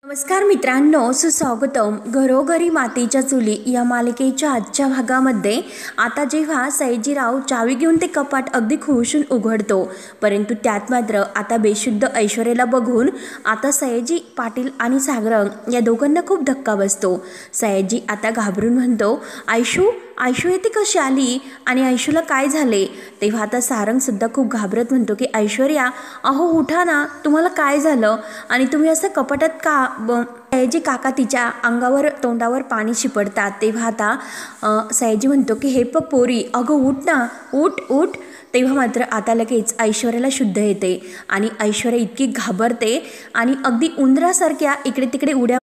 नमस्कार मित्रांनो, सुस्वागतम. घरोघरी मातीच्या चुली या मालिकेच्या आजच्या भागामध्ये आता जेव्हा सयाजीराव चावी घेऊन ते कपाट अगदी खुशून उघडतो, परंतु त्यात मात्र आता बेशुद्ध ऐश्वर्याला बघून आता सयाजी पाटील आणि सारंग या दोघांना खूप धक्का बसतो. सयाजी आता घाबरून म्हणतो, आयशू येते कशी आली आणि आयशूला काय झाले? तेव्हा आता सारंगसुद्धा खूप घाबरत म्हणतो की ऐश्वर्या, अहो उठा ना, तुम्हाला काय झालं आणि तुम्ही असं कपाटात का? सयाजी काका तिच्या अंगावर तोंडावर पाणी शिपडतात. तेव्हा आता सयाजी म्हणतो की हे बघ पोरी, अगं उठ ना, उठ उठ. तेव्हा मात्र आता लगेच ऐश्वर्याला शुद्ध येते आणि ऐश्वर्या इतकी घाबरते आणि अगदी उंदरासारख्या इकडे तिकडे उड्या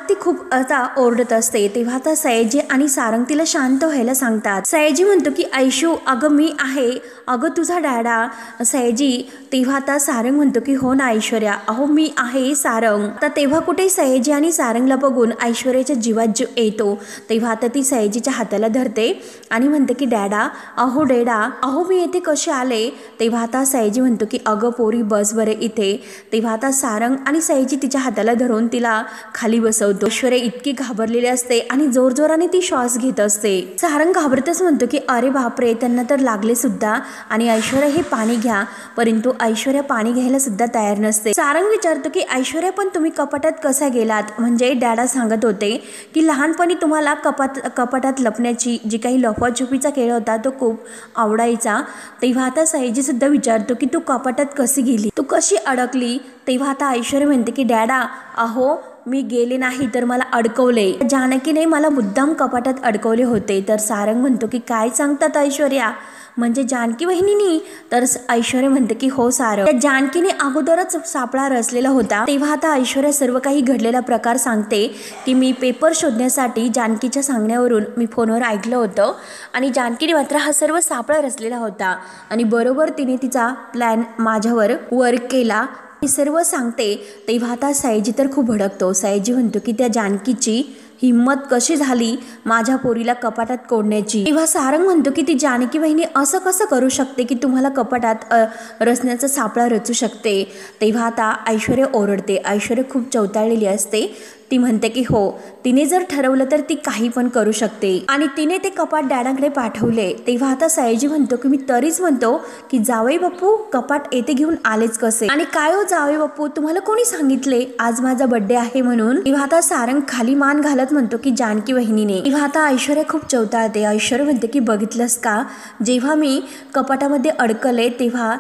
ती खूप आता ओरडत असते. तेव्हा आता सयाजी आणि सारंग तिला शांत व्हायला सांगतात. सयाजी म्हणतो की ऐशू, अगं मी आहे, अगं तुझा डॅडा. सयाजी तेव्हा आता सारंग म्हणतो की हो ना ऐश्वर्या, अहो मी आहे सारंग. तर तेव्हा कुठे सयाजी आणि सारंगला बघून ऐश्वर्याच्या जीवात जीव येतो. तेव्हा आता ती सयाजीच्या हाताला धरते आणि म्हणते की डॅडा, अहो डॅडा, अहो मी येथे कसे आले? तेव्हा आता सयाजी म्हणतो की अगं पोरी बस बरे इथे. तेव्हा आता सारंग आणि सयाजी तिच्या हाताला धरून तिला खाली बसवतो. ऐश्वर्या इतकी घाबरलेली असते आणि जोरजोराने ती श्वास घेत असते. सारंग घाबरतच म्हणतो की अरे बापरे, त्यांना तर लागले सुद्धा. आणि ऐश्वर्या हे पाणी घ्या, परंतु ऐश्वर्या पाणी घ्यायला सुद्धा तयार नसते. सारंग विचारतो की ऐश्वर्या, पण तुम्ही कपाटात कसा गेलात? म्हणजे डॅडा सांगत होते की लहानपणी तुम्हाला कपाटात लपण्याची जी काही लपवाछुपीचा खेळ होता तो खूप आवडायचा. तेव्हा आता सयाजी सुद्धा विचारतो की तू कपाटात कशी गेली, तू कशी अडकली? तेव्हा आता ऐश्वर्या म्हणते की डॅडा, अहो मी गेले नाही तर मला अडकवले, जानकीने मला मुद्दाम कपाटात अडकवले होते. तर सारंग म्हणतो की काय सांगतात ऐश्वर्या, म्हणजे जानकी वहिनीनी? तर ऐश्वर्या म्हणते की हो सारंग, त्या जानकीने अगोदरच सापळा रचलेला होता. तेव्हा आता ऐश्वर्या सर्व काही घडलेला प्रकार सांगते की मी पेपर शोधण्यासाठी जानकीच्या सांगण्यावरून मी फोनवर ऐकलं होतं आणि जानकीने मात्र हा सर्व सापळा रचलेला होता आणि बरोबर तिने तिचा प्लॅन माझ्यावर वर्क केला, हे सर्व सांगते. तेव्हा आता सयाजी तर खूप भडकतो. सयाजी म्हणतो की त्या जानकीची हिम्मत कशी झाली माझ्या पोरीला कपाटात कोंडण्याची? तेव्हा सारंग म्हणतो की ती जानकी वहिनी असं कसं करू शकते की तुम्हाला कपाटात रचण्याचा सापळा रचू शकते? तेव्हा आता ऐश्वर्या ओरडते. ऐश्वर्या खूप चवताळलेली असते. ती म्हणते की हो, तिने जर ठरवलं तर ती काही पण करू शकते आणि तिने ते कपाट डॅडाकडे पाठवले. तेव्हा आता सयाजी म्हणतो की मी तरीच म्हणतो की जावई बापू कपाट येथे घेऊन आलेच कसे? आणि काय हो जावई बापू, तुम्हाला कोणी सांगितले आज माझा बर्थडे आहे म्हणून? तेव्हा आता सारंग खाली मान घालत म्हणतो की जानकी वहिनीने. तेव्हा आता ऐश्वर्या खूप चवताळते. ऐश्वर्या म्हणते की बघितलंस का, जेव्हा मी कपाटामध्ये अडकले तेव्हा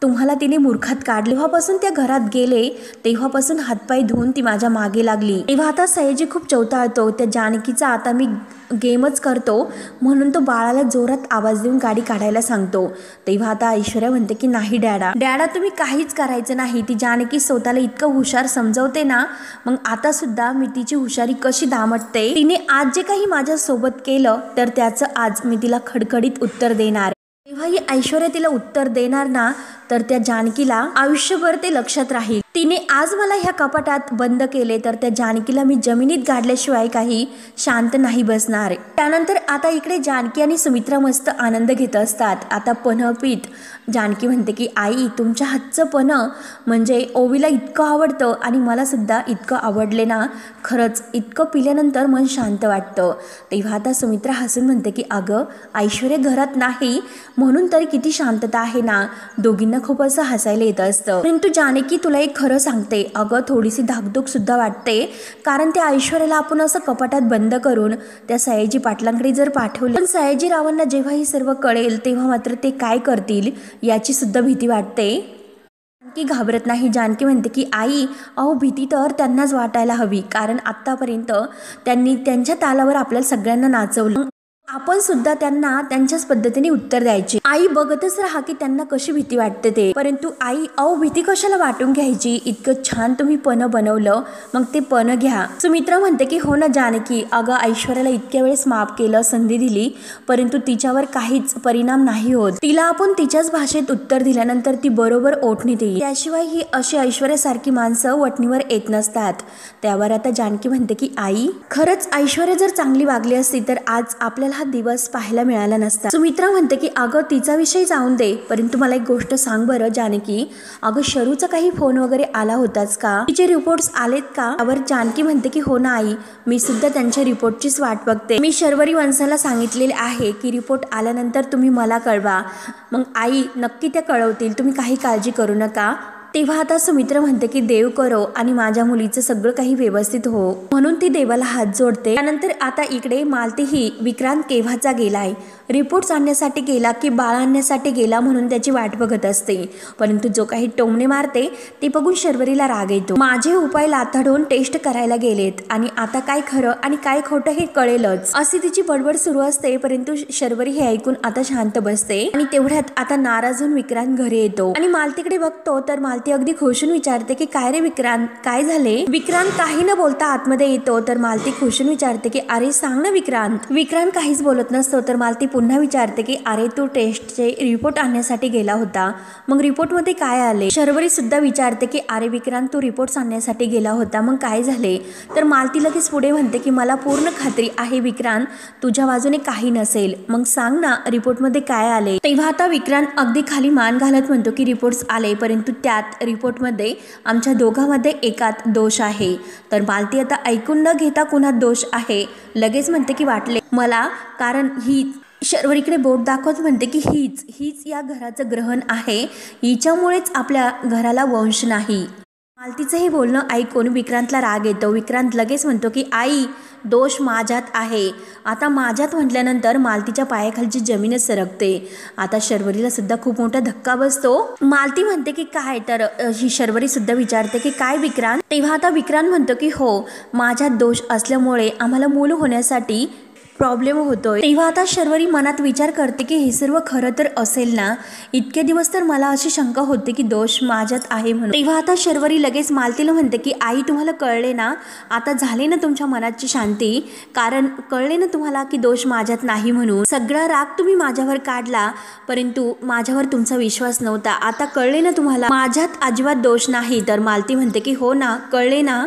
तुम्हाला तिने मूर्खात काढले, तेव्हापासून त्या घरात गेले तेव्हापासून हातपाय धुवून ती माझ्या मागे लागली. तेव्हा आता सयाजी खूप चवताळतो. त्या जानकीचा आता मी गेमच करतो म्हणून तो बाळाला जोरात आवाज देऊन गाडी काढायला सांगतो. तेव्हा आता ऐश्वर्या म्हणते की नाही डॅडा तुम्ही काहीच करायचं नाही. ती जानकी स्वतःला इतकं हुशार समजवते ना, मग आता सुद्धा मी तिची हुशारी कशी दामटते. तिने आज जे काही माझ्या सोबत केलं तर त्याचं आज मी तिला खडखडीत उत्तर देणार. तेव्हा ही ऐश्वर्या तिला उत्तर देणार ना, तर त्या जानकीला आयुष्यभर ते लक्षात राहील. तिने आज मला ह्या कपाटात बंद केले तर त्या जानकीला मी जमिनीत गाडल्याशिवाय काही शांत नाही बसणार. त्यानंतर आता इकडे जानकी आणि सुमित्रा मस्त आनंद घेत असतात. आता पन्ह पीत जानकी म्हणते की आई, तुमच्या हातचं पन्ह म्हणजे ओवीला इतकं आवडतं आणि मला सुद्धा इतकं आवडले ना, खरंच इतकं पिल्यानंतर मन शांत वाटतं. तेव्हा आता सुमित्रा हसून म्हणते की अगं ऐश्वर्या घरात नाही म्हणून तरी किती शांतता आहे ना. दोघींना खूप असं हसायला येत असतं. परंतु जानकी तुला एक खरं सांगते, अगं थोडीशी धाकधूक सुद्धा वाटते, कारण त्या ऐश्वर्याला आपण असं कपाटात बंद करून त्या सयाजी पाटलांकडे जर पाठवले, पण सयाजीरावांना जेव्हा हे सर्व कळेल तेव्हा मात्र ते काय करतील याची सुद्धा भीती वाटते. जानकी घाबरत नाही. जानकी म्हणते की आई, अहो भीती तर त्यांनाच वाटायला हवी, कारण आत्तापर्यंत त्यांनी त्यांच्या तालावर आपल्याला सगळ्यांना नाचवलं, आपण सुद्धा त्यांना त्यांच्याच पद्धतीने उत्तर द्यायचे. आई बघतच राहा की त्यांना कशी भीती वाटते ते. परंतु आई, अहो भीती कशाला वाटून घ्यायची, इतकं छान तुम्ही पन्ह बनवलं, मग ते पन्ह घ्या. सुमित्रा म्हणते की हो ना जानकी, अगं ऐश्वर्याला इतक्या वेळेस माफ केलं, संधी दिली, परंतु तिच्यावर काहीच परिणाम नाही होत. तिला आपण तिच्याच भाषेत उत्तर दिल्यानंतर ती बरोबर ओढणीत येईल. त्याशिवाय ही अशी ऐश्वर्यासारखी माणसं वटणीवर येत नसतात. त्यावर आता जानकी म्हणते की आई, खरंच ऐश्वर्या जर चांगली वागली असती तर आज आपल्याला मला हा दिवस पाहायला मिळाला नसता। सुमित्रा म्हणते की अगं तिचा विषय जाऊन दे, परंतु मला एक गोष्ट सांग बरं जानकी, अगं शरूचा काही फोन वगैरे आला होताच का? तिचे रिपोर्ट्स आलेत का? यावर जानकी म्हणते की हो ना आई, मी सुद्धा त्यांच्या रिपोर्टचीच वाट बघते। मी शर्वरी वंशाला सांगितलेले आहे की रिपोर्ट आल्यानंतर तुम्ही मला कळवा। मग आई नक्की त्या कळवतील, तुम्ही काही काळजी करू नका। तेव्हा आता सुमित्रा म्हणते की देव करो आणि माझ्या मुलीचं सगळं काही व्यवस्थित हो, म्हणून ती देवाला हात जोडते। त्यानंतर आता इकडे मालतीही विक्रांत केव्हाचा गेलाय, रिपोर्ट्स आणण्यासाठी गेला की बाळ आणण्यासाठी गेला म्हणून त्याची वाट बघत असते। परंतु जो काही टोमणे मारते ते बघून शर्वरीला राग येतो। माझे उपाय लाथाडून टेस्ट करायला गेलेत आणि आता काय खरं आणि काय खोटं हे कळेलच, अशी तिची बडबड सुरू असते। परंतु शर्वरी हे ऐकून आता शांत बसते आणि तेवढ्यात आता नाराज होऊन विक्रांत घरी येतो आणि मालतीकडे बघतो तर मालती अगदी खुशून विचारते की काय रे विक्रांत, काय झाले? विक्रांत काही न बोलता आतमध्ये येतो तर मालती खुशून विचारते की अरे सांग ना विक्रांत। विक्रांत काहीच बोलत नसतो तर मालती पुन्हा विचारते की अरे तू टेस्टचे रिपोर्ट आणण्यासाठी गेला होता, मग रिपोर्टमध्ये काय आले? शर्वरी सुद्धा विचारते की अरे विक्रांत तू रिपोर्ट्स आणण्यासाठी गेला होता, मग काय झाले? तर मालती लगेच पुढे म्हणते की मला पूर्ण खात्री आहे विक्रांत तुझ्या बाजूने काही नसेल, मग सांग ना रिपोर्टमध्ये काय आले? तेव्हा आता विक्रांत अगदी खाली मान घालत म्हणतो की रिपोर्ट्स आले, परंतु त्यात रिपोर्टमध्ये आमच्या दोघांमध्ये एकात दोष आहे। तर मालती आता ऐकून न घेता कुणात दोष आहे लगेच म्हणते की वाटले मला, कारण ही शर्वरीकडे बोट दाखवत म्हणते की हीच या घराचं ग्रहण आहे, हिच्यामुळेच आपल्या घराला वंश नाही। मालतीचं हे बोलणं ऐकून विक्रांतला राग येतो। विक्रांत लगेच म्हणतो की आई दोष माझ्यात आहे। आता माझ्यात म्हटल्यानंतर मालतीच्या पायाखालची जमीनच सरकते। आता शर्वरीला सुद्धा खूप मोठा धक्का बसतो। मालती म्हणते की काय, तर ही शर्वरी सुद्धा विचारते की काय विक्रांत? तेव्हा आता विक्रांत म्हणतो की हो माझ्यात दोष असल्यामुळे आम्हाला मूल होण्यासाठी प्रॉब्लेम होतोय। तेव्हा आता शर्वरी मनात विचार करते की हे सर्व खरं तर असेल ना, इतके दिवस तर मला अशी शंका होती की दोष माझ्यात आहे म्हणून। तेव्हा आता शर्वरी लगेच मालतीला म्हणते की आई तुम्हाला कळले ना, आता झाले ना तुमच्या मनाची शांती, कारण कळले ना तुम्हाला की दोष माझ्यात नाही म्हणून। सगळा राग तुम्ही माझ्यावर काढला परंतु माझ्यावर तुमचा विश्वास नव्हता, आता कळले ना तुम्हाला माझ्यात अजिबात दोष नाही। तर मालती म्हणते की हो ना कळले ना,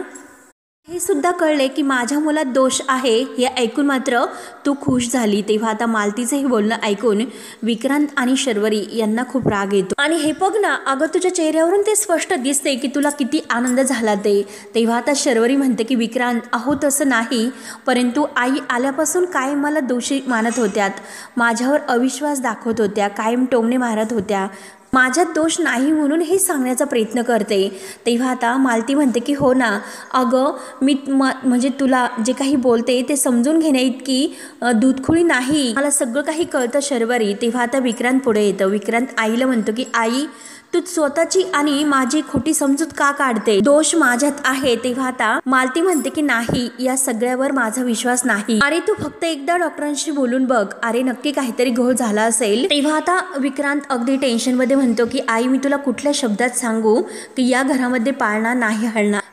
हे सुद्धा कळले की माझ्या मुलात दोष आहे, हे ऐकून मात्र तू खुश झाली। तेव्हा आता मालतीचं हे बोलणं ऐकून विक्रांत आणि शर्वरी यांना खूप राग येतो आणि हे बघ ना अगं तुझ्या चेहऱ्यावरून ते स्पष्ट दिसते की तुला किती आनंद झाला ते। तेव्हा आता शर्वरी म्हणते की विक्रांत अहो तसं नाही, परंतु आई आल्यापासून कायम मला दोषी मानत होत्यात, माझ्यावर अविश्वास दाखवत होत्या, कायम टोमणे मारत होत्या, माझ्यात दोष नाही म्हणून हे सांगण्याचा प्रयत्न करते। तेव्हा आता मालती म्हणते की हो ना अगं मी म्हणजे तुला जे काही बोलते ते समजून घेण्या इतकी दूधखुळी नाही, मला सगळं काही कळतं शर्वरी। तेव्हा आता विक्रांत पुढे येतं। विक्रांत आईला म्हणतो की आई तू स्वतःची आणि माझी खोटी समजूत का काढते, दोष माझ्यात आहे। तेव्हा आता मालती म्हणते की नाही या सगळ्यावर माझा विश्वास नाही, अरे तू फक्त एकदा डॉक्टरांशी बोलून बघ, अरे नक्की काहीतरी घोळ झाला असेल। तेव्हा आता विक्रांत अगदी टेन्शन मध्ये म्हणतो की आई मी तुला कुठल्या शब्दात सांगू की या घरामध्ये पाळणा नाही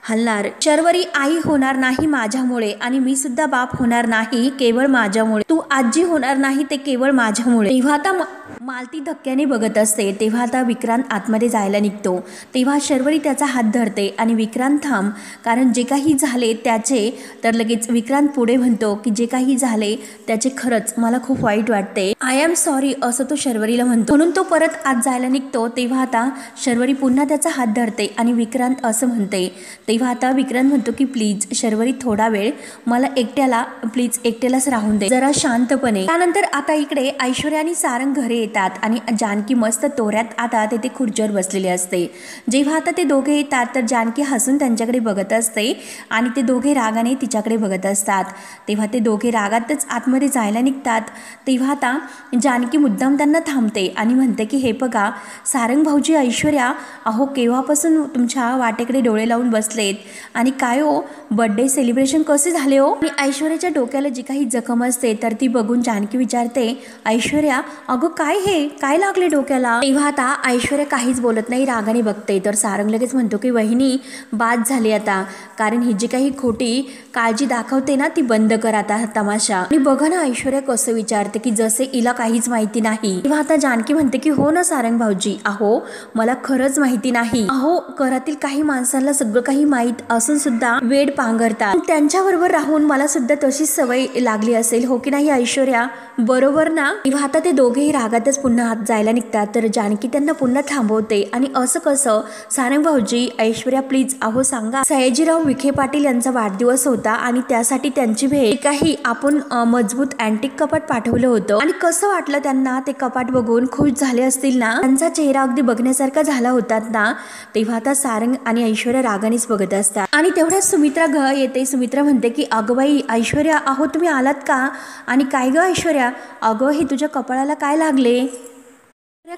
हलणार, शर्वरी आई होणार नाही माझ्यामुळे आणि मी सुद्धा बाप होणार नाही केवळ माझ्यामुळे, तू आजी होणार नाही ते केवळ माझ्यामुळे। तेव्हा आता मालती धक्क्याने बघत असते। तेव्हा आता विक्रांत आतमध्ये जायला निघतो, तेव्हा शर्वरी त्याचा हात धरते आणि विक्रांत थांब, कारण जे काही झाले त्याचे, तर लगेच विक्रांत पुढे म्हणतो की जे काही झाले त्याचे खरंच मला खूप वाईट वाटते, आय एम सॉरी असं तो शर्वरीला म्हणतो, म्हणून तो परत आत जायला निघतो। तेव्हा आता शर्वरी पुन्हा त्याचा हात धरते आणि विक्रांत असं म्हणते। तेव्हा आता विक्रांत म्हणतो की प्लीज शर्वरी थोडा वेळ मला एकट्यालाच राहून दे जरा शांतपणे। त्यानंतर आता इकडे ऐश्वर्या आणि सारंग घरी येतात आणि जानकी मस्त तोऱ्यात आता तेथे खुर्चीवर बसलेले असते। जेव्हा आता ते दोघे येतात तर जानकी हसून त्यांच्याकडे बघत असते आणि ते दोघे रागाने तिच्याकडे बघत असतात। तेव्हा ते दोघे रागातच आतमध्ये जायला निघतात। तेव्हा आता जानकी मुद्दाम त्यांना थांबते आणि म्हणते की हे बघा सारंग भाऊजी, ऐश्वर्या अहो केव्हापासून तुमच्या वाटेकडे डोळे लावून बसलेत आणि काय हो बर्थडे सेलिब्रेशन कसे झाले हो? आणि ऐश्वर्याच्या डोक्याला जी काही जखम असते तर ती बघून जानकी विचारते ऐश्वर्या अगं काय हे काय लागले डोक्याला? तेव्हा आता ऐश्वर्या काहीच बोलत नाही, रागाने बघते। तर सारंग लगेच म्हणतो की वहिनी बाद झाली आता, कारण ही जी काही खोटी काळजी दाखवते ना ती बंद कर आता तमाशा। आणि बघा ना ऐश्वर्या कसं विचारते की जसे हिला काहीच माहिती नाही। तेव्हा आता जानकी म्हणते की हो ना सारंग भाऊजी, अहो मला खरंच माहिती नाही, अहो घरातील काही माणसांना सगळं काही माहीत असून सुद्धा वेड पांघरतात, त्यांच्याबरोबर राहून मला सुद्धा तशीच सवय लागली असेल हो की नाही ऐश्वर्या? बरोबर ना? तेव्हा आता ते दोघेही रागातच पुन्हा आत जायला निघतात, तर जानकी त्यांना पुन्हा थांबवते आणि असं कसं? सारंग भाऊजी, ऐश्वर्या प्लीज, अहो सांगा, सयाजीराव विखे पाटील यांचा वाढदिवस होता आणि त्यासाठी त्यांची भेट काही आपण मजबूत अँटिक कपाट पाठवलं होतं आणि कसं वाटलं त्यांना? ते कपाट बघून खुश झाले असतील ना? त्यांचा चेहरा अगदी बघण्यासारखा झाला होता ना? तेव्हा आता सारंग आणि ऐश्वर्या रागानेच बघत असतात आणि तेवढ्याच सुमित्रा येते. सुमित्रा म्हणते की अगं बाई ऐश्वर्या, अहो तुम्ही आलात का? आणि काय ग ऐश्वर्या, अगं हे तुझ्या कपाळाला काय लागले?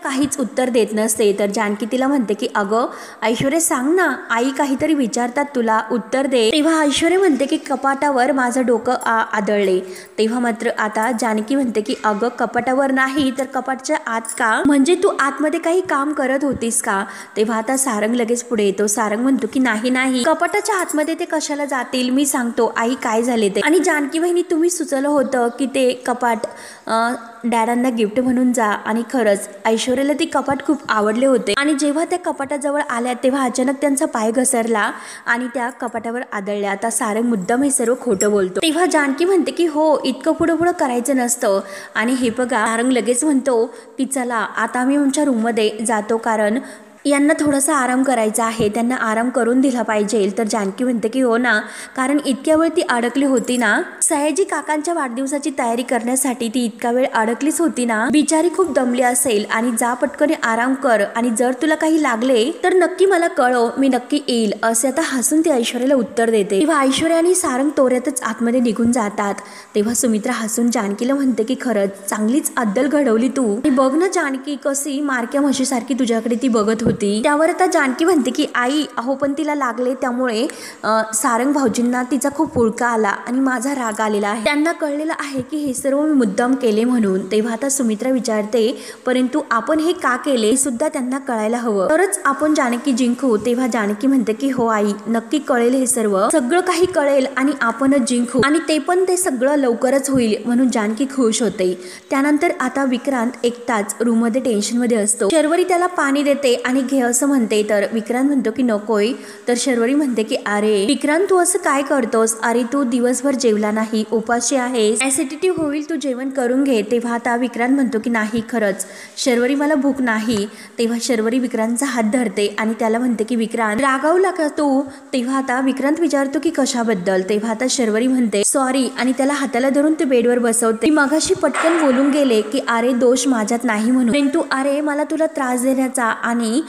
काहीच उत्तर देत नसते, तर जानकी तिला म्हणते की अगं ऐश्वर्या सांग ना, आई काहीतरी विचारतात तुला, उत्तर दे. तेव्हा ऐश्वर्या म्हणते की कपाटावर माझं डोकं आदळले. तेव्हा मात्र आता जानकी म्हणते की अगं कपाटावर नाही तर कपाटच्या आत का? म्हणजे तू आतमध्ये काही काम करत होतीस का? तेव्हा आता सारंग लगेच पुढे येतो. सारंग म्हणतो की नाही नाही, कपाटाच्या आतमध्ये ते कशाला जातील, मी सांगतो आई काय झाले ते. आणि जानकी बहिणी, तुम्ही सुचवलं होतं की ते कपाट डॅडांना गिफ्ट म्हणून जा, आणि खरंच ऐश्वर्याला ती कपाट खूप आवडले होते आणि जेव्हा त्या कपाटाजवळ आल्या तेव्हा अचानक त्यांचा पाय घसरला आणि त्या कपाटावर आदळल्या. आता सारंग मुद्दाम हे सर्व खोटं बोलतो. तेव्हा जानकी म्हणते की हो, इतकं पुढं पुढं करायचं नसतं. आणि हे बघा, सारंग लगेच म्हणतो की चला आता आम्ही आमच्या रूममध्ये जातो, कारण यांना थोडासा आराम करायचा आहे, त्यांना आराम करून दिला पाहिजे. तर जानकी म्हणते की हो ना, कारण इतक्या वेळ ती अडकली होती ना, सयाजी काकांच्या वाढदिवसाची तयारी करण्यासाठी ती इतका वेळ अडकलीच होती ना, बिचारी खूप दमली असेल, आणि जा पटकन आराम कर, आणि जर तुला काही लागले तर नक्की मला कळव, मी नक्की येईल, असे आता हसून ती ऐश्वर्याला उत्तर देते. तेव्हा ऐश्वर्या आणि सारंग तोऱ्यातच आतमध्ये निघून जातात. तेव्हा सुमित्रा हसून जानकीला म्हणते की खरंच चांगलीच अद्दल घडवली तू, बघ ना जानकी, कशी मारक्या म्हशीसारखी तुझ्याकडे ती बघत होती. त्यावर आता जानकी म्हणते की आई, अहो पण तिला लागले, त्यामुळे सारंग भाऊजींना तिचा खूप पुळका आला आणि माझा राग आलेला आहे, त्यांना कळलेलं आहे की हे सर्व मी मुद्दाम केले म्हणून. तेव्हा आता सुमित्रा विचारते, परंतु आपण हे का केले हे सुद्धा त्यांना कळायला हवं, तरच आपण जानकी जिंकू. तेव्हा जानकी म्हणते की हो आई, नक्की कळेल, हे सर्व सगळं काही कळेल आणि आपणच जिंकू, आणि ते पण ते सगळं लवकरच होईल, म्हणून जानकी खुश होते. त्यानंतर आता विक्रांत एकटाच रूम मध्ये टेन्शन मध्ये असतो. शर्वरी त्याला पाणी देते आणि घे असं म्हणते, तर विक्रांत म्हणतो की नकोय. तर शर्वरी म्हणते की अरे विक्रांत, तू असं काय करतोस? अरे तू दिवसभर जेवला नाही, उपाशी आहेस, ऍसिडिटी होईल, तू जेवण करून घे. तेव्हा आता विक्रांत म्हणतो की नाही खरंच शर्वरी, मला भूक नाही. तेव्हा शर्वरी विक्रांतचा हात धरते आणि त्याला म्हणते की विक्रांत, रागावला का तू? तेव्हा आता विक्रांत विचारतो की कशाबद्दल? तेव्हा आता शर्वरी म्हणते सॉरी, आणि त्याला हाताला धरून ते बेडवर बसवते. मगाशी पटकन बोलून गेले की अरे दोष माझ्यात नाही म्हणून, परंतु अरे मला तुला त्रास देण्याचा आणि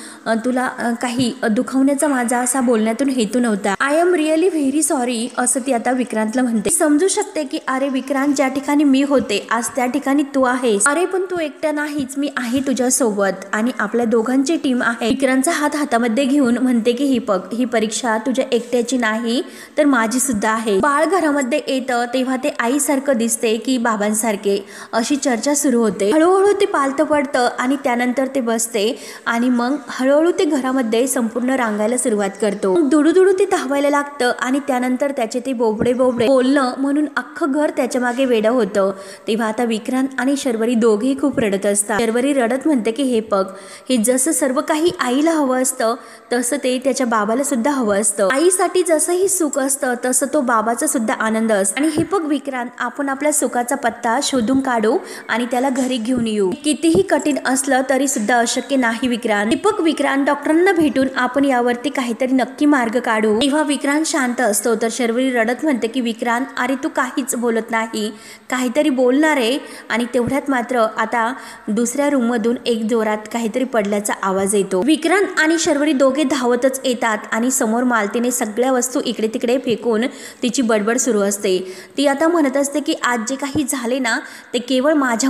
तुला काही दुखवण्याचा माझा असा बोलण्यातून हेतू नव्हता. I am really very sorry, असं ती आता विक्रांतला म्हणते. समजू शकते की अरे विक्रांत, ज्या ठिकाणी मी होते आज त्या ठिकाणी तू आहेस. अरे पण तू एकटा नाहीच, मी आहे तुझ्या सोबत आणि आपल्या दोघांची टीम आहे. विक्रांतचा हात हातामध्ये घेऊन म्हणते की ही परीक्षा तुझ्या एकट्याची नाही तर माझी सुद्धा आहे. बाळ घरामध्ये येतं तेव्हा ते आईसारखं दिसते की बाबांसारखे, अशी चर्चा सुरू होते. हळूहळू ते पालतं पडतं आणि त्यानंतर ते बसते आणि मग हळूहळू ते घरामध्ये संपूर्ण रांगायला सुरुवात करतो. दुडू ते धावायला लागतं आणि त्यानंतर त्याचे ते बोबडे बोलणं म्हणून अख्खं घर त्याच्या मागे वेडं होतं. तेव्हा आता विक्रांत आणि शर्वरी दोघेही खूप रडत असतात. शर्वरी रडत म्हणते की हे बघ, हे जसं सर्व काही आईला हवं असतं तसं ते त्याच्या बाबाला सुद्धा हवं असतं. आईसाठी जसंही सुख असतं तसं तो बाबाचा सुद्धा आनंद असतो. आणि हे बघ विक्रांत, आपण आपल्या सुखाचा पत्ता शोधून काढू आणि त्याला घरी घेऊन येऊ. कितीही कठीण असलं तरी सुद्धा अशक्य नाही विक्रांत. दीपक विक्रांत, डॉक्टरांना भेटून आपण यावरती काहीतरी नक्की मार्ग काढू. तेव्हा विक्रांत शांत असतो. तर शर्वरी रडत म्हणते की विक्रांत, अरे तू काहीच बोलत नाही, काहीतरी बोलणार आहे. आणि तेवढ्यात मात्र आता दुसऱ्या रूम मधून एक जोरात काहीतरी पडल्याचा आवाज येतो. विक्रांत आणि शर्वरी दोघे धावतच येतात आणि समोर मालतीने सगळ्या वस्तू इकडे तिकडे फेकून तिची बडबड सुरू असते. ती आता म्हणत असते की आज जे काही झाले ना ते केवळ माझ्या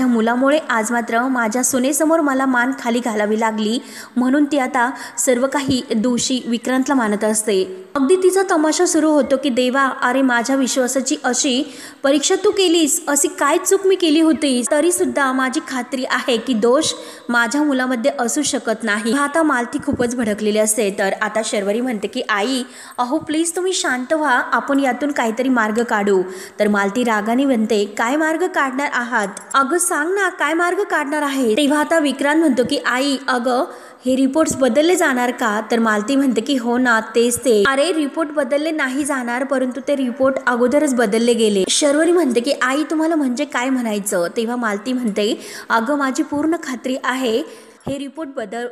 मुलामुळे आज मात्र माझ्या सुनेसमोर मला मान खाली घालावी लागली, म्हणून ती आता सर्व काही दोषी विक्रांतला मानत असते. अगदी तिचा तमाशा सुरू होतो की देवा, अरे माझ्या विश्वासाची अशी परीक्षा तू केलीस, अशी काय चूक मी केली होती, तरी सुद्धा माझी खात्री आहे की दोष माझ्या मुलामध्ये असू शकत नाही. आता मालती खूपच भडकलेली असते. तर आता शर्वरी म्हणते की आई, अहो प्लीज तुम्ही शांत व्हा, आपण यातून काहीतरी मार्ग काढू. तर मालती रागाने म्हणते, काय मार्ग काढणार आहात? अगं सांग ना, काय मार्ग काढणार आहे? तेव्हा आता विक्रांत म्हणतो की आई, आई अगं हे रिपोर्ट्स बदलले जाणार का? तर मालती म्हणते की हो ना, तेच ते. अरे रिपोर्ट बदलले नाही जाणार, परंतु ते रिपोर्ट अगोदरच बदलले गेले. शर्वरी म्हणते की आई तुम्हाला म्हणजे काय म्हणायचं? तेव्हा मालती म्हणते अगं माझी पूर्ण खात्री आहे हे रिपोर्ट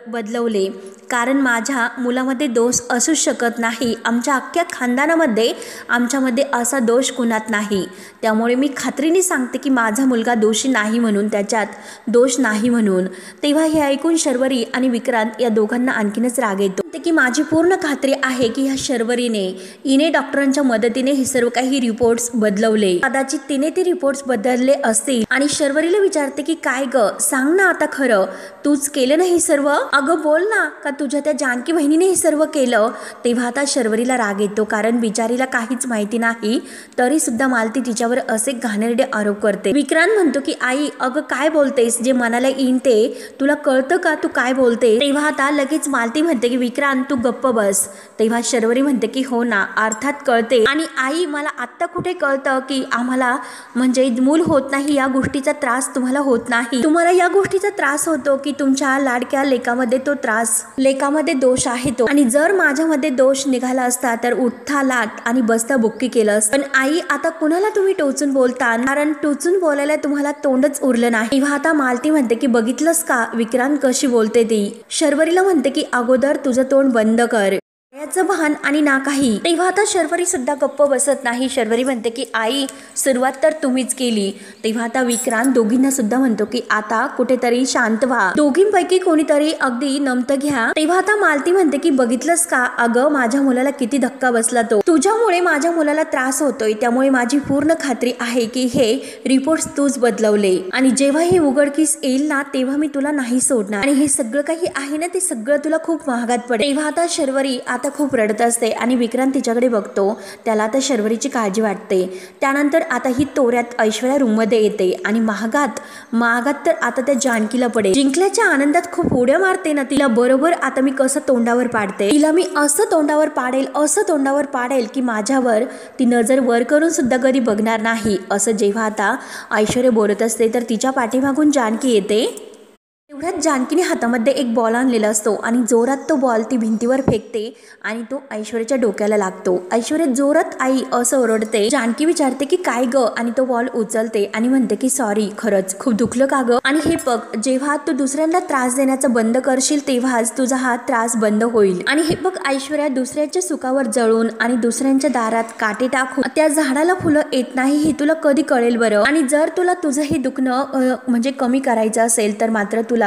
बदलवले कारण माझ्या मुलामध्ये दोष असू शकत नाही. आमच्या अख्ख्या खानदानामध्ये आमच्यामध्ये असा दोष कुणात नाही. त्यामुळे मी खात्रीने सांगते की माझा मुलगा दोषी नाही म्हणून, त्याच्यात दोष नाही म्हणून. तेव्हा हे ऐकून शर्वरी आणि विक्रांत या दोघांना आणखीनच राग येतो की माझी पूर्ण खात्री आहे की ह्या शर्वरीने हिने डॉक्टरांच्या मदतीने हे सर्व काही रिपोर्ट्स बदलवले. कदाचित तिने ते रिपोर्ट्स बदलले असतील. आणि शर्वरीला विचारते की काय ग, सांग ना आता खरं, तूच केलं ना हे सर्व? अगं बोल ना, का तुझ्या त्या जानकी बहिणीने हे सर्व केलं? तेव्हा आता शर्वरीला राग येतो कारण बिचारीला काहीच माहिती नाही, तरी सुद्धा मालती तिच्यावर असे घाणेरडे आरोप करते. विक्रांत म्हणतो की आई अगं काय बोलतेस, जे मनाला येईन ते तुला कळतं का, तू काय बोलते? तेव्हा आता लगेच मालती म्हणते की विक्रांत तू गप्प बस. तेव्हा शर्वरी म्हणते की हो ना, अर्थात कळते. आणि आई मला आत्ता कुठे कळतं की आम्हाला म्हणजे मूल होत नाही या गोष्टीचा त्रास तुम्हाला होत नाही. तुम्हाला या गोष्टीचा त्रास होतो की तुमच्या लाडक्या लेकामध्ये तो त्रास, लेकामध्ये दोष आहे तो. आणि जर माझ्यामध्ये दोष निघाला असता तर उठता लाट आणि बसता बुक्की केलं असतं. पण आई आता कुणाला तुम्ही टोचून बोलता, कारण टोचून बोलायला तुम्हाला तोंडच उरलं नाही. तेव्हा आता मालती म्हणते की बघितलंस का विक्रांत कशी बोलते ती. शर्वरीला म्हणते की अगोदर तुझं तोंड बंद कर, याचं भान आणि ना काही. तेव्हा आता शर्वरी सुद्धा गप्प बसत नाही. शर्वरी म्हणते की आई सुरुवात तर तुम्हीच केली. तेव्हा आता विक्रांत दोघींना सुद्धा म्हणतो की आता कुठेतरी शांत व्हा, दोघींपैकी कोणीतरी अगदी नमतं घ्या. तेव्हा आता मालती म्हणते की बघितलंस का अगं माझ्या मुलाला किती धक्का बसला, तो तुझ्यामुळे माझ्या मुलाला त्रास होतोय. त्यामुळे माझी पूर्ण खात्री आहे की हे रिपोर्ट्स तूच बदलवले आणि जेव्हा हे उघडकीस येईल ना तेव्हा मी तुला नाही सोडणार आणि हे सगळं काही आहे ना ते सगळं तुला खूप महागात पडेल. तेव्हा आता शर्वरी आता खूप रडत असते आणि विक्रांत तिच्याकडे बघतो, त्याला आता शर्वरीची काळजी वाटते. त्यानंतर आता ही तोऱ्यात ऐश्वर्या रूम मध्ये येते आणि महागात तर आता त्या जानकीला पडेल. जिंकल्याच्या आनंदात खूप उड्या मारते ना तिला, बरोबर आता मी कसं तोंडावर पाडते तिला, मी असं तोंडावर पाडेल की माझ्यावर ती नजर वर करून सुद्धा कधी बघणार नाही. असं जेव्हा आता ऐश्वर्या बोलत असते तर तिच्या पाठीमागून जानकी येते. तेवढ्यात जानकीने हातामध्ये एक बॉल आणलेला असतो आणि जोरात तो बॉल ती भिंतीवर फेकते आणि तो ऐश्वर्याच्या डोक्याला लागतो. ऐश्वर्या जोरात आई असं ओरडते. जानकी विचारते की काय ग, आणि तो बॉल उचलते आणि म्हणते की सॉरी, खरंच खूप दुखलं का ग? आणि हे बघ, जेव्हा तू दुसऱ्यांना त्रास देण्याचं बंद करशील तेव्हाच तुझा हा त्रास बंद होईल. आणि हे बघ ऐश्वर्या, दुसऱ्याच्या सुखावर जळून आणि दुसऱ्यांच्या दारात काटे टाकून त्या झाडाला फुलं येत नाही हे तुला कधी कळेल बरं? आणि जर तुला तुझं हे दुखणं म्हणजे कमी करायचं असेल तर मात्र तुला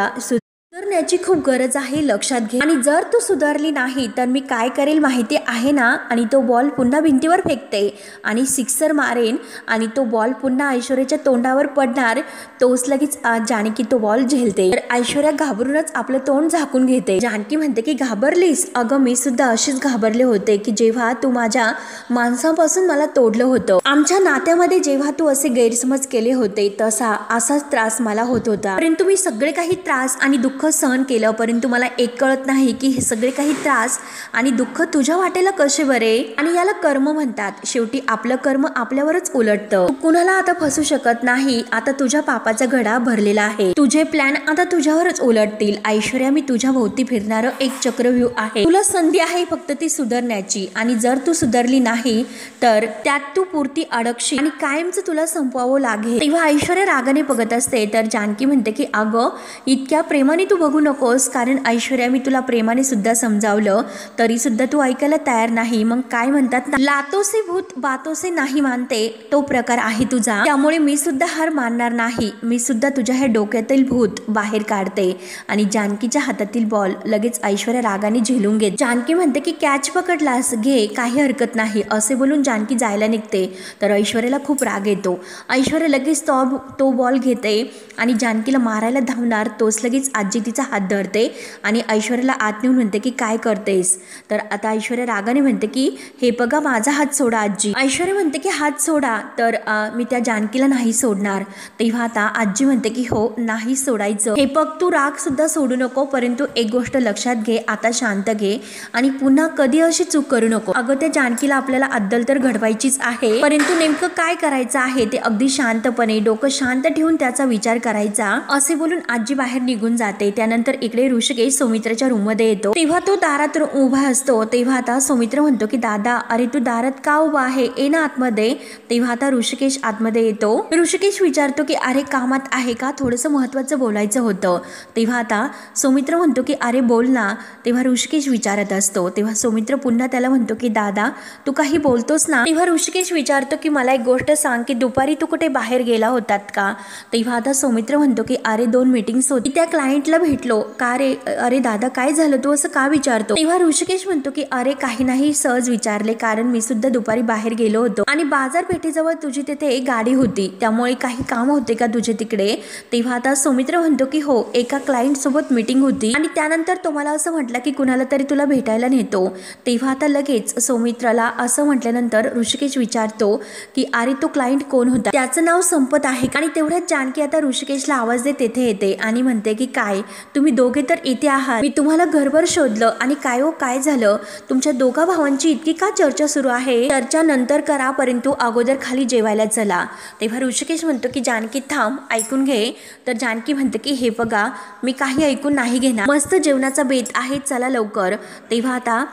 सुधारण्याची खूप गरज आहे, लक्षात घे. आणि जर तू सुधारली नाही तर मी काय करेल माहिती आहे ना? आणि तो बॉल पुन्हा भिंतीवर फेकते आणि सिक्सर मारेन आणि तो बॉल पुन्हा ऐश्वर्याच्या तोंडावर पडणार. तोच लगेच जानकी तो बॉल झेलते. तर ऐश्वर्या घाबरूनच आपलं तोंड झाकून घेते. जानकी म्हणते की घाबरलीस? अगं मी सुद्धा अशीच घाबरले होते की जेव्हा तू माझ्या माणसापासून मला तोडलं होतं. आमच्या नात्यामध्ये जेव्हा तू असे गैरसमज केले होते असाच त्रास मला होत होता. परंतु मी सगळे काही त्रास आणि दुःख सहन केलं, परंतु मला एक कळत नाही की हे सगळे काही त्रास आणि दुःख तुझ्या वाटेला कसे बरे? आणि याला कर्म म्हणतात. शेवटी आपलं कर्म आपल्यावरच उलटतं. तू कुणाला आता फसू शकत नाही. आता तुझ्या पापाचा घडा भरलेला आहे. तुझे प्लॅन आता तुझ्यावरच उलटतील. ऐश्वर्या, मी तुझ्या भोवती फिरणारं एक चक्रव्यूह आहे. तुला संधी आहे फक्त ती सुधारण्याची. आणि जर तू सुधारली नाही तर त्यात तू पुरती अडकशील आणि कायमचं तुला संपवावं लागेल. तेव्हा ऐश्वर्या रागाने बघत असते तर जानकी म्हणते की अगं इतक्या प्रेमाने तू बघू नकोस, कारण ऐश्वर्या मी तुला प्रेमाने सुद्धा समजावलं तरी सुद्धा तू ऐकायला तयार नाही. मग काय म्हणतात ना, लातो से भूत बातों से नाही मानते, तो प्रकार आहे तुझा. त्यामुळे मी सुद्धा हार मानणार नाही. मी सुद्धा तुझ्या हे डोक्यातील भूत बाहेर काढते. आणि जानकीच्या हातातील बॉल लगेच ऐश्वर्या रागाने झेलून घेत. जानकी म्हणते की कॅच पकडलास, घे, काही हरकत नाही. असे बोलून जानकी जायला निघते तर ऐश्वर्याला खूप राग येतो. ऐश्वर्या लगेच तो बॉल घेते आणि जानकीला मारायला धावणार. तोच लगेच आजी तिचा हात धरते आणि ऐश्वर्याला आत नेऊन म्हणते की काय करतेस? तर आता ऐश्वर्या रागाने म्हणते की हे बघा माझा हात सोडा आजी. ऐश्वर्या म्हणते की हात सोडा, तर मी त्या जानकीला नाही सोडणार. तेव्हा आता आजी म्हणते की हो, नाही सोडायचं. हे बघ, तू राग सुद्धा सोडू नको, परंतु एक गोष्ट लक्षात घे, आता शांत घे आणि पुन्हा कधी अशी चूक करू नको. अगं त्या जानकीला आपल्याला अद्दल तर घडवायचीच आहे, परंतु नेमकं काय करायचं आहे ते अगदी शांतपणे डोकं शांत ठेवून त्याचा विचार करायचा. असे बोलून आजी बाहेर निघून जाते. त्यानंतर इकडे ऋषिकेश सौमित्राच्या रूम मध्ये येतो, तेव्हा तो दारात उभा असतो। तेव्हा आता सौमित्र म्हणतो की दादा, अरे तू दारात का उभा आहे, ये ना आतमध्ये। तेव्हा आता ऋषिकेश आतमध्ये येतो। ऋषिकेश विचारतो की अरे कामात आहे का, थोडंसं महत्वाचं बोलायचं होतं। तेव्हा आता सौमित्र म्हणतो की अरे बोल ना। तेव्हा ऋषिकेश विचारत असतो, तेव्हा सौमित्र पुन्हा त्याला म्हणतो की दादा तू काही बोलतोस ना। तेव्हा ऋषिकेश विचारतो की मला एक गोष्ट सांग की दुपारी तू कुठे बाहेर गेला होतात का। तेव्हा आता सौमित्र म्हणतो की अरे 2 मीटिंग्स होती, त्या क्लायंटला भेटलो। का रे, अरे दादा काय झालं, तू असं का विचारतो। तेव्हा ऋषिकेश म्हणतो की अरे काही नाही, सहज विचारले, कारण मी सुद्धा दुपारी बाहेर गेलो होतो आणि बाजारपेठेजवळ तुझी तिथे एक गाडी होती, त्यामुळे काही काम होते का तुझे तिकडे। तेव्हा आता सौमित्र म्हणतो की हो, एका क्लायंट सोबत मीटिंग होती आणि त्यानंतर तो मला असं म्हटलं की कुणाला तरी तुला भेटायला नेतो। तेव्हा आता लगेच सौमित्राला असं म्हटल्यानंतर ऋषिकेश विचारतो की अरे तो क्लायंट कोण होता, त्याचं नाव संपत आहे। आणि तेवढ्यात जानकी आता ऋषिकेशला आवाज देत तेथे येते आणि म्हणते की काय तुम्ही दोघे तर इथे आहात, मी तुम्हाला घरभर शोधलं आणि काय हो काय झालं, तुमच्या दोघा भावांची इतकी का चर्चा सुरू आहे, चर्चा नंतर करा, परंतु अगोदर खाली जेवायला चला। तेव्हा ऋषिकेश म्हणतो की जानकी थांब, ऐकून घे। तर जानकी म्हणते की हे बघा, मी काही ऐकून नाही घेणार, मस्त जेवणाचा बेत आहे, चला लवकर। तेव्हा आता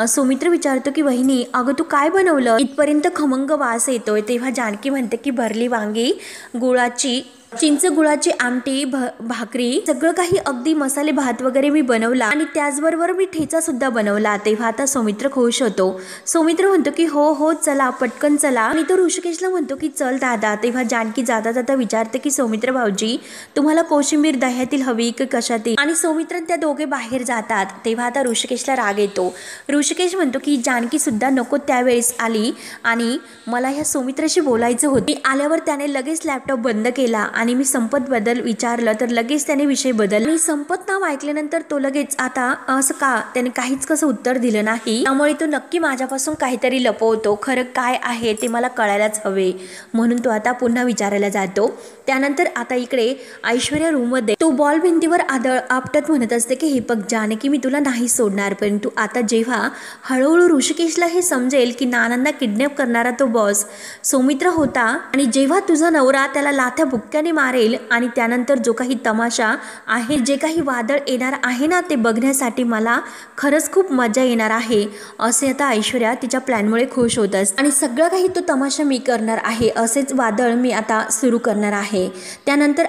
सौमित्र विचारतो की वहिनी अगं तू काय बनवलं, इथपर्यंत खमंग वास येतोय। तेव्हा जानकी म्हणते की भरली वांगी, गुळाची चिंच गुळाची आमटी, भाकरी, सगळं काही अगदी मसाले भात वगैरे मी बनवला आणि त्याचबरोबर मी ठेचा सुद्धा बनवला। तेव्हा आता सौमित्र खुश होतो। सौमित्र म्हणतो की हो हो चला पटकन चला, आणि तो ऋषिकेशला म्हणतो की चल दादा। तेव्हा जानकी जाता जाता विचारते की सौमित्र भाऊजी तुम्हाला कोशिंबीर दह्यातील हवी की कशातील, आणि सौमित्र त्या दोघे बाहेर जातात। तेव्हा आता ऋषिकेशला राग येतो। ऋषिकेश म्हणतो की जानकी सुद्धा नको त्यावेळेस आली आणि मला ह्या सौमित्राशी बोलायचं होतं, आल्यावर त्याने लगेच लॅपटॉप बंद केला आणि मी संपत बद्दल विचारलं तर लगेच त्याने विषय बदलला, आणि संपत नाव ऐकल्यानंतर तो लगेच आता असं का, त्याने काहीच कसं उत्तर दिलं नाही, त्यामुळे तो नक्की माझ्यापासून काहीतरी लपवतो, खरं काय आहे ते मला कळायलाच हवे, म्हणून तो आता पुन्हा विचारायला जातो। त्यानंतर आता इकडे ऐश्वर्या रूम मध्ये तो बॉल भिंतीवर आपटत म्हणत असते की हे बघ जानकी मी तुला नाही सोडणार, परंतु आता जेव्हा हळूहळू ऋषिकेशला हे समजेल की नानांना किडनॅप करणारा तो बॉस सौमित्र होता, आणि जेव्हा तुझा नवरा त्याला लाथ्या बुक्क्याने मारेल आणि त्यानंतर जो काही तमाशा आहे, जे काही वादळ येणार आहे ना, ते बघण्यासाठी मला खरंच खूप मजा येणार आहे, असे आता ऐश्वर्या तिच्या प्लॅनमुळे खुश होत असते, आणि सगळं काही तो तमाशा मी करणार आहे, असेच वादळ मी आता सुरू करणार आहे। त्यानंतर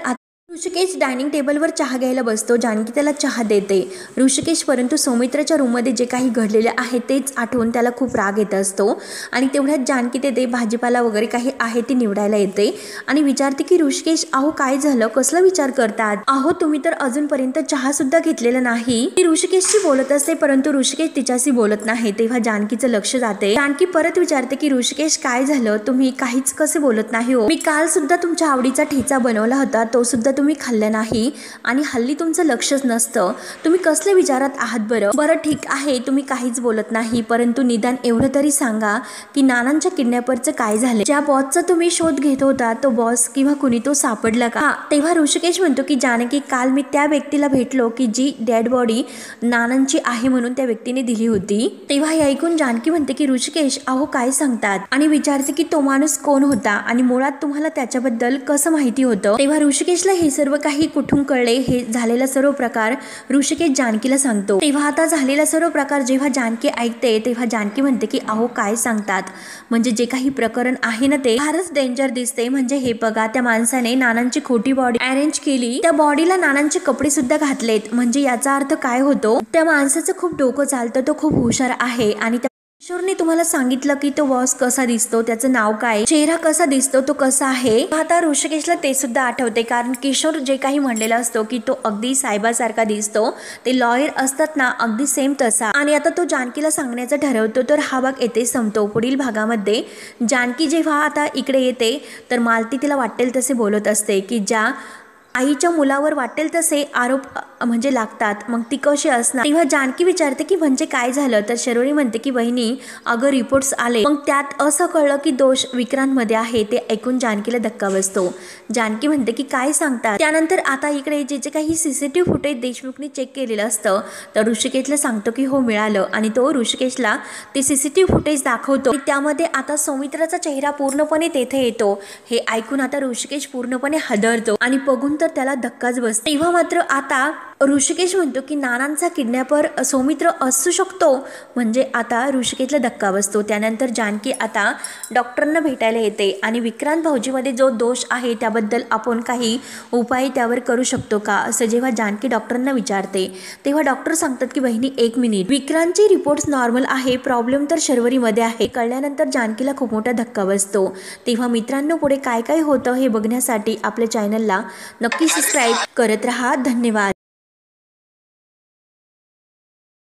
ऋषिकेश डायनिंग टेबलवर चहा घ्यायला बसतो, जानकी त्याला चहा देते। ऋषिकेश परंतु सौमित्राच्या रूममध्ये जे काही घडलेले आहे तेच आठवून त्याला खूप राग येत असतो, आणि तेवढ्यात जानकी ते भाजीपाला वगैरे काही आहे ती निवडायला येते आणि विचारते की ऋषिकेश अहो काय झालं, कसला विचार करतात, अहो तुम्ही तर अजूनपर्यंत चहा सुद्धा घेतलेला नाही। ती ऋषिकेशशी बोलत असते परंतु ऋषिकेश तिच्याशी बोलत नाही। तेव्हा जानकीचं लक्ष जाते। जानकी परत विचारते की ऋषिकेश काय झालं, तुम्ही काहीच कसे बोलत नाही हो, मी काल सुद्धा तुमच्या आवडीचा ठेचा बनवला होता, तो सुद्धा तुम्ही खाल्लं नाही, आणि हल्ली तुमचं लक्षच नसतं, तुम्ही कसल्या विचारात आहात बरं ठीक आहे तुम्ही काहीच बोलत नाही, परंतु निदान एवढं तरी सांगा की नानांच्या किडनॅपरचं काय झालं, ज्या बॉसचा तुम्ही शोध घेत होता तो बॉस किंवा कुणी तो सापडला का। तेव्हा ऋषिकेश म्हणतो की जानकी काल मी त्या व्यक्तीला भेटलो की जी डेड बॉडी नानांची आहे म्हणून त्या व्यक्तीने दिली होती। तेव्हा हे ऐकून जानकी म्हणते की ऋषिकेश अहो काय सांगतात, आणि विचारते की तो माणूस कोण होता आणि मुळात तुम्हाला त्याच्याबद्दल कसं माहिती होतं। तेव्हा ऋषिकेशला हे सर्व काही कुठून कळले, हे झालेला सर्व प्रकार ऋषिकेश जानकीला सांगतो। तेव्हा आता झालेला सर्व प्रकार जेव्हा जानकी ऐकते तेव्हा जानकी म्हणते की अहो काय सांगतात, म्हणजे जे काही प्रकरण आहे ना ते फारच डेंजर दिसते, म्हणजे हे बघा त्या माणसाने नानांची खोटी बॉडी अरेंज केली, त्या बॉडीला नानांचे कपडे सुद्धा घातलेत, म्हणजे याचा अर्थ काय होतो, त्या माणसाचं खूप डोकं चालतं, तो खूप हुशार आहे, आणि किशोरने तुम्हाला सांगितलं की तो बॉस कसा दिसतो, त्याचं नाव काय, चेहरा कसा दिसतो, तो कसा आहे। आता ऋषिकेशला ते सुद्धा आठवते, कारण किशोर जे काही म्हणलेला असतो की तो अगदी साहेबासारखा दिसतो, ते लॉयर असतात ना अगदी सेम तसा, आणि आता तो जानकीला सांगण्याचं ठरवतो। तर हा भाग येथे संपतो। पुढील भागामध्ये जानकी जेव्हा आता इकडे येते तर मालती तिला वाटेल तसे बोलत असते की ज्या आईच्या मुलावर वाटेल तसे आरोप म्हणजे लागतात, मग ती कशी असणार। तेव्हा जानकी विचारते की म्हणजे काय झालं, तर शर्वरी म्हणते की वहिनी अगं रिपोर्ट्स आले, मग त्यात असं कळलं की दोष विक्रांतमध्ये आहे। ते ऐकून जानकीला धक्का बसतो। जानकी म्हणते की काय सांगतात। त्यानंतर आता इकडे जे काही सीसीटीव्ही फुटेज देशमुखने चेक केलेलं असतं तर ऋषिकेशला सांगतो की हो मिळालं, आणि तो ऋषिकेशला ते सीसीटीव्ही फुटेज दाखवतो, त्यामध्ये आता सौमित्राचा चेहरा पूर्णपणे तेथे येतो। हे ऐकून आता ऋषिकेश पूर्णपणे हादरतो आणि बघून तर त्याला धक्काच बसतो। तेव्हा मात्र आता ऋषिकेश म्हणतो की नानांचा किडनॅपर सौमित्र असू शकतो. म्हणजे आता ऋषिकेशला धक्का बसतो. त्यानंतर जानकी आता डॉक्टरांना भेटायला येते आणि विक्रांत भाऊजीमध्ये जो दोष आहे त्याबद्दल आपण काही उपाय त्यावर करू शकतो का, असं जेव्हा जानकी डॉक्टरांना विचारते तेव्हा डॉक्टर सांगतात की बहिणी 1 मिनिट, विक्रांतची रिपोर्ट्स नॉर्मल आहे, प्रॉब्लेम तर शर्वरीमध्ये आहे. कळल्यानंतर जानकीला खूप मोठा धक्का बसतो. तेव्हा मित्रांनो, पुढे काय काय होतं हे बघण्यासाठी आपल्या चॅनलला नक्की सबस्क्राईब करत राहा. धन्यवाद.